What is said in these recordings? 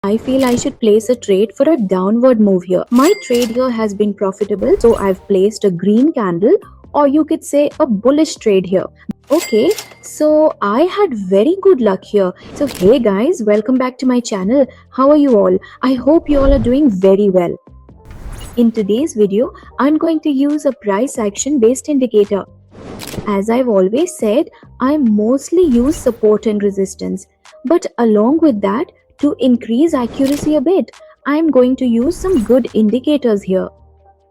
I feel I should place a trade for a downward move here. My trade here has been profitable, so I've placed a green candle, or you could say a bullish trade here. Okay, so I had very good luck here. So hey guys, welcome back to my channel. How are you all? I hope you all are doing very well. In today's video, I'm going to use a price action based indicator. As I've always said, I mostly use support and resistance. But along with that, to increase accuracy a bit, I'm going to use some good indicators here.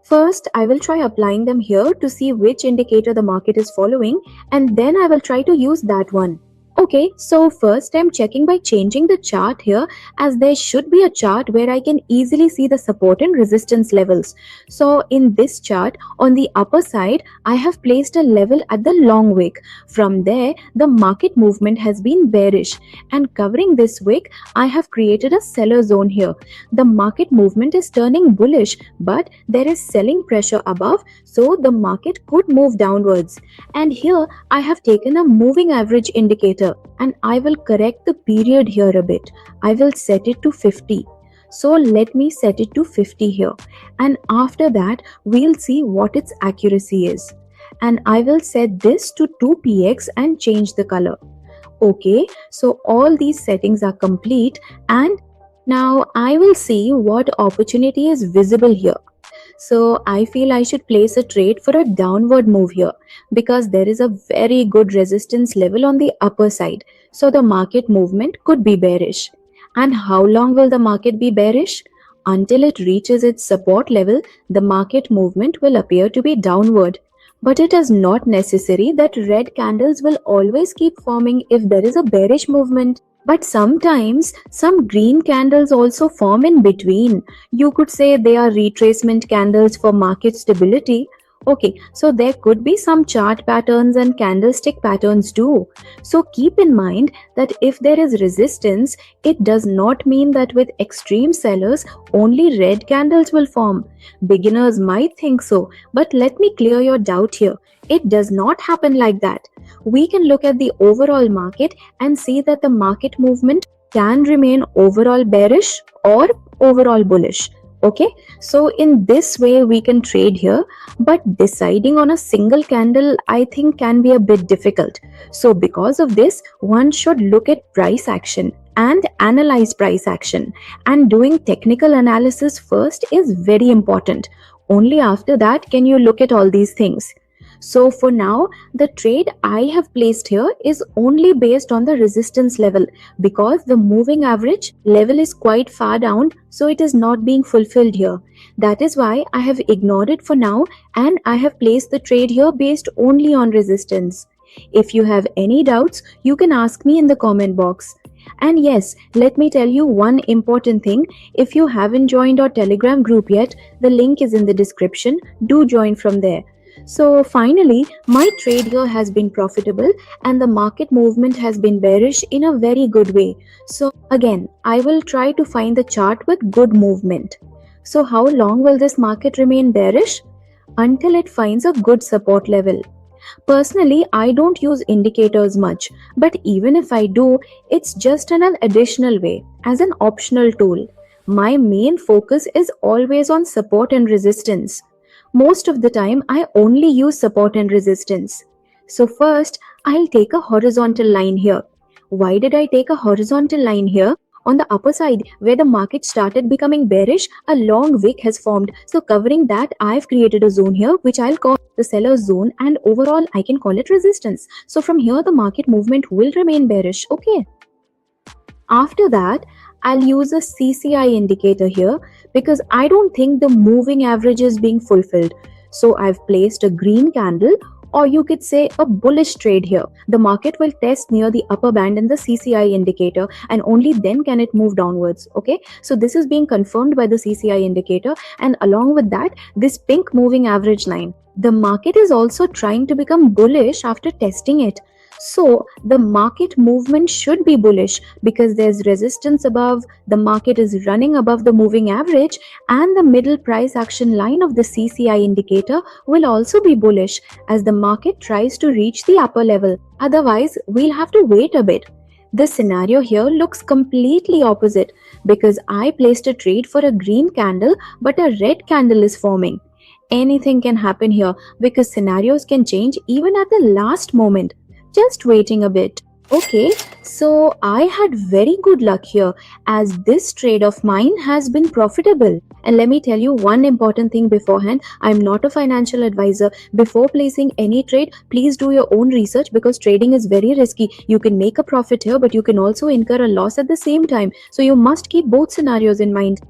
First, I will try applying them here to see which indicator the market is following, and then I will try to use that one. Okay, so first I'm checking by changing the chart here, as there should be a chart where I can easily see the support and resistance levels. So in this chart, on the upper side, I have placed a level at the long wick. From there, the market movement has been bearish, and covering this wick, I have created a seller zone here. The market movement is turning bullish, but there is selling pressure above, so the market could move downwards. And here I have taken a moving average indicator, and I will correct the period here a bit. I will set it to 50. So let me set it to 50 here, and after that we'll see what its accuracy is. And I will set this to 2px and change the color. Okay, so all these settings are complete, and now I will see what opportunity is visible here. So I feel I should place a trade for a downward move here, because there is a very good resistance level on the upper side. So the market movement could be bearish. And how long will the market be bearish? Until it reaches its support level, the market movement will appear to be downward. But it is not necessary that red candles will always keep forming if there is a bearish movement. But sometimes some green candles also form in between. You could say they are retracement candles for market stability. Okay, so there could be some chart patterns and candlestick patterns too. So keep in mind that if there is resistance, it does not mean that with extreme sellers, only red candles will form. Beginners might think so, but let me clear your doubt here. It does not happen like that. We can look at the overall market and see that the market movement can remain overall bearish or overall bullish. Okay, so in this way we can trade here, but deciding on a single candle I think can be a bit difficult. So because of this, one should look at price action and analyze price action, and doing technical analysis first is very important. Only after that can you look at all these things. So for now, the trade I have placed here is only based on the resistance level, because the moving average level is quite far down, so it is not being fulfilled here. That is why I have ignored it for now, and I have placed the trade here based only on resistance. If you have any doubts, you can ask me in the comment box. And yes, let me tell you one important thing. If you haven't joined our Telegram group yet, the link is in the description. Do join from there. So finally, my trade here has been profitable, and the market movement has been bearish in a very good way. So again, I will try to find the chart with good movement. So how long will this market remain bearish? Until it finds a good support level. Personally, I don't use indicators much, but even if I do, it's just an additional way, as an optional tool. My main focus is always on support and resistance. Most of the time, I only use support and resistance. So first, I'll take a horizontal line here. Why did I take a horizontal line here? On the upper side, where the market started becoming bearish, a long wick has formed. So covering that, I've created a zone here, which I'll call the seller's zone, and overall, I can call it resistance. So from here, the market movement will remain bearish. Okay. After that, I'll use a CCI indicator here, because I don't think the moving average is being fulfilled. So I've placed a green candle, or you could say a bullish trade here. The market will test near the upper band in the CCI indicator, and only then can it move downwards. Okay, so this is being confirmed by the CCI indicator, and along with that, this pink moving average line. The market is also trying to become bullish after testing it. So the market movement should be bullish, because there's resistance above, the market is running above the moving average, and the middle price action line of the CCI indicator will also be bullish as the market tries to reach the upper level. Otherwise, we'll have to wait a bit. The scenario here looks completely opposite because I placed a trade for a green candle but a red candle is forming. Anything can happen here because scenarios can change even at the last moment. Just waiting a bit. Okay, so I had very good luck here as this trade of mine has been profitable. And let me tell you one important thing beforehand. I'm not a financial advisor. Before placing any trade, please do your own research because trading is very risky. You can make a profit here, but you can also incur a loss at the same time. So you must keep both scenarios in mind.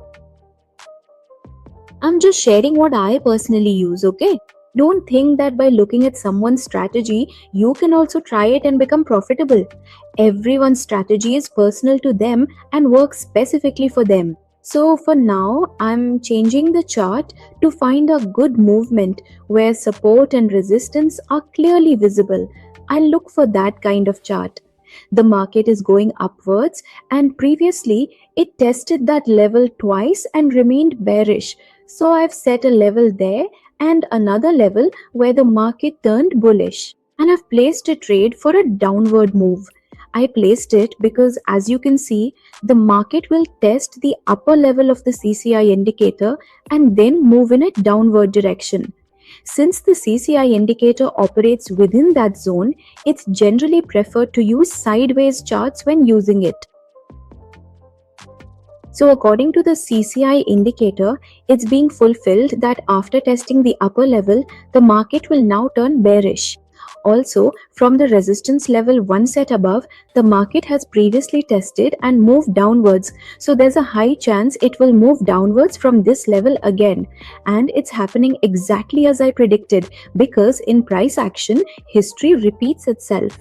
I'm just sharing what I personally use, okay? Don't think that by looking at someone's strategy, you can also try it and become profitable. Everyone's strategy is personal to them and works specifically for them. So for now, I'm changing the chart to find a good movement where support and resistance are clearly visible. I'll look for that kind of chart. The market is going upwards, and previously it tested that level twice and remained bearish. So I've set a level there and another level where the market turned bullish. And I've placed a trade for a downward move. I placed it because, as you can see, the market will test the upper level of the CCI indicator and then move in a downward direction. Since the CCI indicator operates within that zone, it's generally preferred to use sideways charts when using it. So according to the CCI indicator, it's being fulfilled that after testing the upper level, the market will now turn bearish. Also, from the resistance level one set above, the market has previously tested and moved downwards. So there's a high chance it will move downwards from this level again. And it's happening exactly as I predicted because in price action, history repeats itself.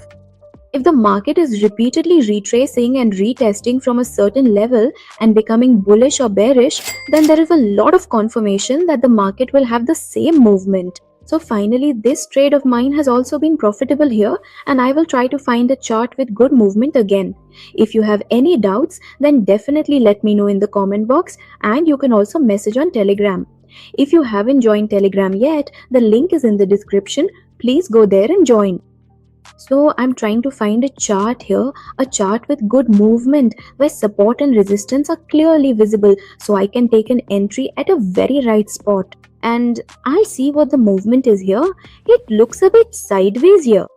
If the market is repeatedly retracing and retesting from a certain level and becoming bullish or bearish, then there is a lot of confirmation that the market will have the same movement. So finally, this trade of mine has also been profitable here, and I will try to find a chart with good movement again. If you have any doubts, then definitely let me know in the comment box, and you can also message on Telegram. If you haven't joined Telegram yet, the link is in the description. Please go there and join. So I'm trying to find a chart here, a chart with good movement where support and resistance are clearly visible so I can take an entry at a very right spot. And I'll see what the movement is here. It looks a bit sideways here.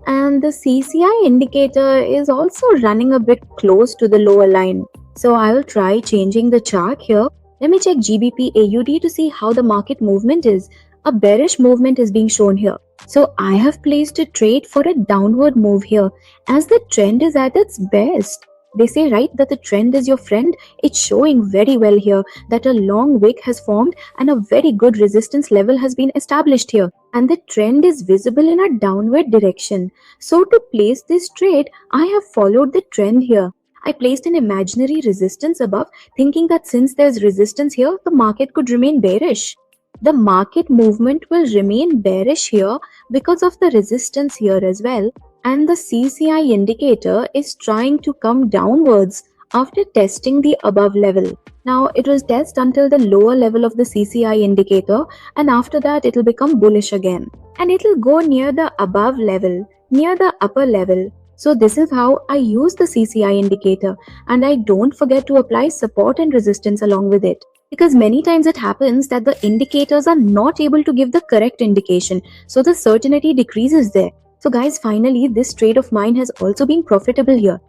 And the CCI indicator is also running a bit close to the lower line. So I will try changing the chart here. Let me check GBP AUD to see how the market movement is. A bearish movement is being shown here. So I have placed a trade for a downward move here as the trend is at its best. They say, right, that the trend is your friend. It's showing very well here that a long wick has formed and a very good resistance level has been established here. And the trend is visible in a downward direction. So to place this trade, I have followed the trend here. I placed an imaginary resistance above, thinking that since there's resistance here, the market could remain bearish. The market movement will remain bearish here because of the resistance here as well. And the CCI indicator is trying to come downwards after testing the above level. Now it will test until the lower level of the CCI indicator, and after that it will become bullish again. And it will go near the above level, near the upper level. So this is how I use the CCI indicator, and I don't forget to apply support and resistance along with it. Because many times it happens that the indicators are not able to give the correct indication, so the certainty decreases there. So guys, finally this trade of mine has also been profitable here.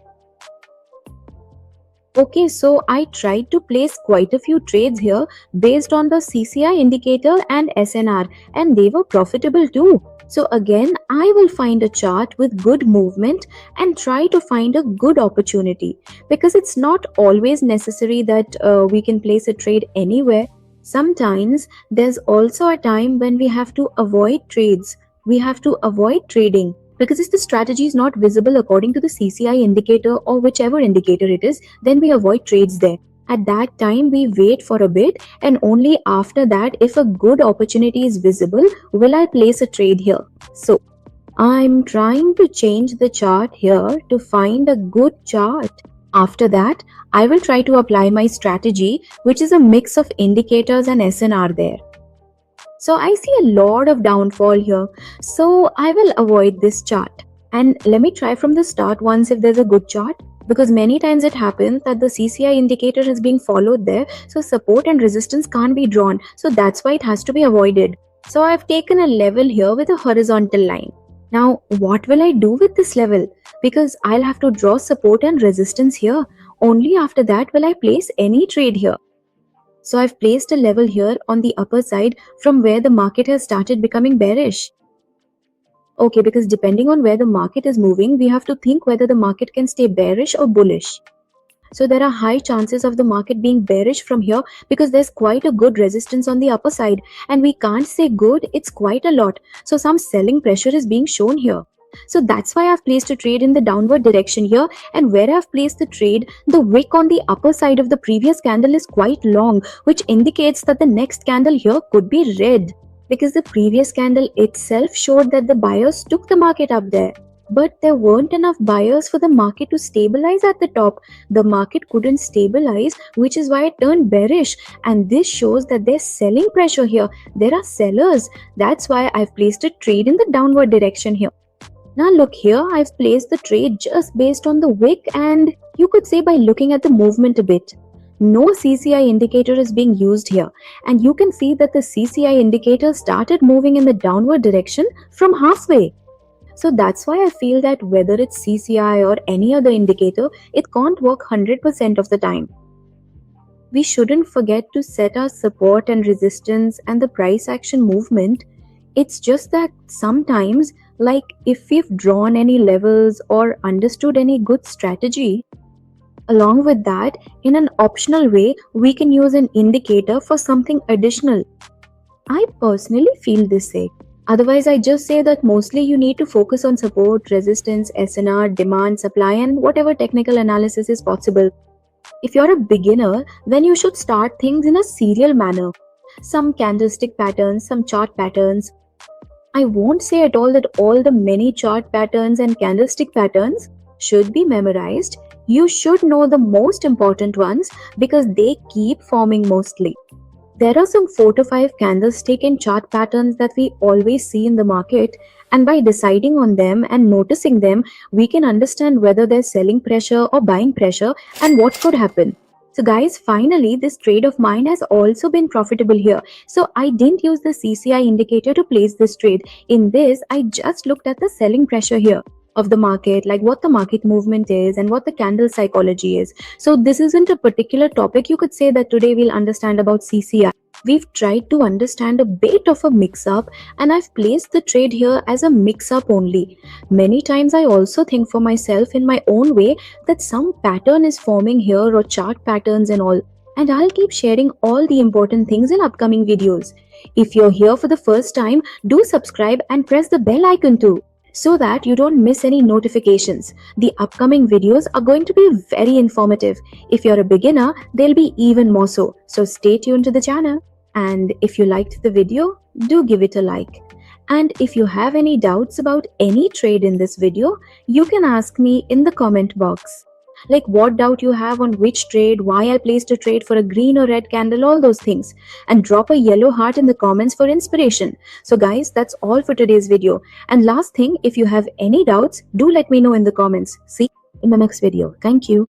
Okay, so I tried to place quite a few trades here based on the CCI indicator and SNR, and they were profitable too. So again, I will find a chart with good movement and try to find a good opportunity, because it's not always necessary that we can place a trade anywhere. Sometimes there's also a time when we have to avoid trades. We have to avoid trading because if the strategy is not visible according to the CCI indicator or whichever indicator it is, then we avoid trades there. At that time, we wait for a bit, and only after that, if a good opportunity is visible, will I place a trade here. So I'm trying to change the chart here to find a good chart. After that, I will try to apply my strategy, which is a mix of indicators and SNR there. So I see a lot of downfall here, so I will avoid this chart. And let me try from the start once if there's a good chart, because many times it happens that the CCI indicator is being followed there, so support and resistance can't be drawn, so that's why it has to be avoided. So I've taken a level here with a horizontal line. Now what will I do with this level? Because I'll have to draw support and resistance here. Only after that will I place any trade here. So I've placed a level here on the upper side from where the market has started becoming bearish. Okay, because depending on where the market is moving, we have to think whether the market can stay bearish or bullish. So there are high chances of the market being bearish from here because there's quite a good resistance on the upper side, and we can't say good, it's quite a lot. So some selling pressure is being shown here. So that's why I've placed a trade in the downward direction here, and where I've placed the trade, the wick on the upper side of the previous candle is quite long, which indicates that the next candle here could be red, because the previous candle itself showed that the buyers took the market up there. But there weren't enough buyers for the market to stabilize at the top. The market couldn't stabilize, which is why it turned bearish. And this shows that there's selling pressure here. There are sellers. That's why I've placed a trade in the downward direction here. Now look here, I've placed the trade just based on the wick, and you could say by looking at the movement a bit. No CCI indicator is being used here, and you can see that the CCI indicator started moving in the downward direction from halfway. So that's why I feel that whether it's CCI or any other indicator, it can't work 100% of the time. We shouldn't forget to set our support and resistance and the price action movement. It's just that sometimes, like if we've drawn any levels or understood any good strategy, along with that, in an optional way, we can use an indicator for something additional. I personally feel this way. Otherwise, I just say that mostly you need to focus on support, resistance, SNR, demand, supply, and whatever technical analysis is possible. If you're a beginner, then you should start things in a serial manner. Some candlestick patterns, some chart patterns. I won't say at all that all the many chart patterns and candlestick patterns should be memorized. You should know the most important ones because they keep forming mostly. There are some 4 to 5 candlestick and chart patterns that we always see in the market, and by deciding on them and noticing them, we can understand whether there's selling pressure or buying pressure and what could happen. So guys, finally this trade of mine has also been profitable here. So I didn't use the CCI indicator to place this trade. In this, I just looked at the selling pressure here of the market, like what the market movement is and what the candle psychology is. So this isn't a particular topic. You could say that today we'll understand about CCI. We've tried to understand a bit of a mix-up, and I've placed the trade here as a mix-up only. Many times I also think for myself in my own way that some pattern is forming here, or chart patterns and all. And I'll keep sharing all the important things in upcoming videos. If you're here for the first time, do subscribe and press the bell icon too, so that you don't miss any notifications. The upcoming videos are going to be very informative. If you're a beginner, they'll be even more so. So stay tuned to the channel. And if you liked the video, do give it a like. And if you have any doubts about any trade in this video, you can ask me in the comment box. Like what doubt you have on which trade, why I placed a trade for a green or red candle, all those things. And drop a yellow heart in the comments for inspiration. So guys, that's all for today's video. And last thing, if you have any doubts, do let me know in the comments. See you in the next video. Thank you.